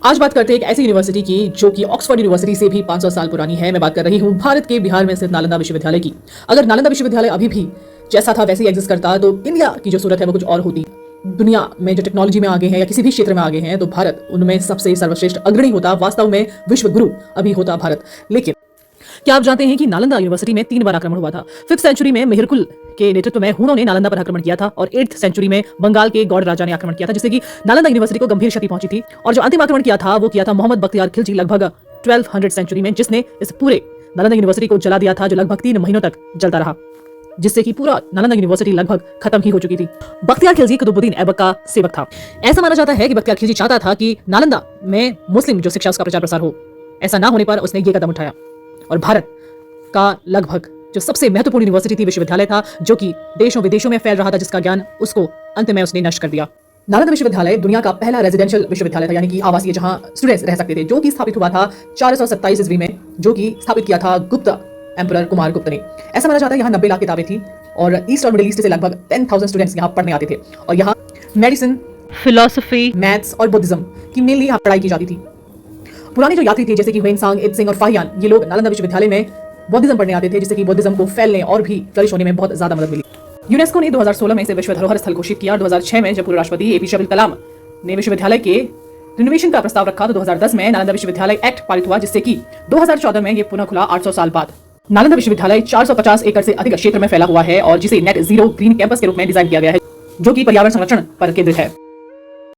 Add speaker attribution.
Speaker 1: आज बात करते हैं एक ऐसी यूनिवर्सिटी की जो कि ऑक्सफोर्ड यूनिवर्सिटी से भी 500 साल पुरानी है। मैं बात कर रही हूँ भारत के बिहार में स्थित नालंदा विश्वविद्यालय की। अगर नालंदा विश्वविद्यालय अभी भी जैसा था वैसे ही एग्जिस्ट करता तो इंडिया की जो सूरत है वो कुछ और होती। दुनिया में जो टेक्नोलॉजी में आगे हैं या किसी भी क्षेत्र में आगे हैं तो भारत उनमें सबसे सर्वश्रेष्ठ अग्रणी होता। वास्तव में विश्व गुरु अभी होता भारत। लेकिन क्या आप जानते हैं कि नालंदा यूनिवर्सिटी में 3 बार आक्रमण हुआ था। 5th सेंचुरी में मेहरकुल के नेतृत्व में हुनों ने नालंदा पर आक्रमण किया था और 8th सेंचुरी में बंगाल के गौड़ राजा ने आक्रमण किया था, जिससे कि नालंदा यूनिवर्सिटी को गंभीर क्षति पहुंची थी। और जो अंतिम आक्रमण किया था वो किया था मोहम्मद बख्तियार खिलजी लगभग 1200 सेंचुरी में, जिसने इस पूरे नालंदा यूनिवर्सिटी को जला दिया था, जो लगभग 3 महीनों तक जलता रहा, जिससे कि पूरा नालंदा यूनिवर्सिटी लगभग खत्म ही हो चुकी थी। बख्तियार खिलजी कुतुबुद्दीन ऐबक का सेवक था। ऐसा माना जाता है कि बख्तियार खिलजी चाहता था कि नालंदा में मुस्लिम जो शिक्षा उसका प्रचार प्रसार हो। ऐसा ना होने पर उसने ये कदम उठाया और भारत का लगभग जो सबसे महत्वपूर्ण यूनिवर्सिटी थी, विश्वविद्यालय था, जो कि देशों विदेशों में फैल रहा था, जिसका ज्ञान उसको अंत में उसने नष्ट कर दिया। नालंदा विश्वविद्यालय दुनिया का पहला रेजिडेंशियल विश्वविद्यालय था, यानी कि आवासीय, जहां स्टूडेंट्स रह सकते थे, जो कि स्थापित हुआ था 427 ईस्वी में, जो कि स्थापित किया था गुप्त एम्परर कुमार गुप्त ने। ऐसा माना जाता है यहाँ 90 लाख किताबें थी और ईस्ट और मिडिल ईस्ट से लगभग 10,000 स्टूडेंट्स यहाँ पढ़ने आते थे। और यहाँ मेडिसिन, फिलोसफी, मैथ्स और बुद्धिज्म की मेनली यहाँ पढ़ाई की जाती थी। पुराने जो यात्री थे जैसे कि ह्वेनसांग, इत्सिंग और फाहियान, ये लोग नालंदा विश्वविद्यालय में बौद्धिज्म पढ़ने आते थे, जिससे कि बौद्धिज्म को फैलने और भी फ्लरिश होने में बहुत ज्यादा मदद मिली। यूनेस्को ने 2016 में इसे विश्व धरोहर स्थल घोषित किया। 2006 में जब पूर्व राष्ट्रपति एपीजे अब्दुल कलाम ने विश्वविद्यालय के रिनोवेशन का प्रस्ताव रखा तो 2010 में नालंदा विश्वविद्यालय एक्ट पारित हुआ, जिससे कि 2014 में ये पुनः खुला 800 साल बाद। नालंदा विश्वविद्यालय 450 एकड़ से अधिक क्षेत्र में फैला हुआ है और जिसे नेट जीरो ग्रीन कैंपस के रूप में डिजाइन किया गया है, जो कि पर्यावरण संरक्षण पर केंद्रित है।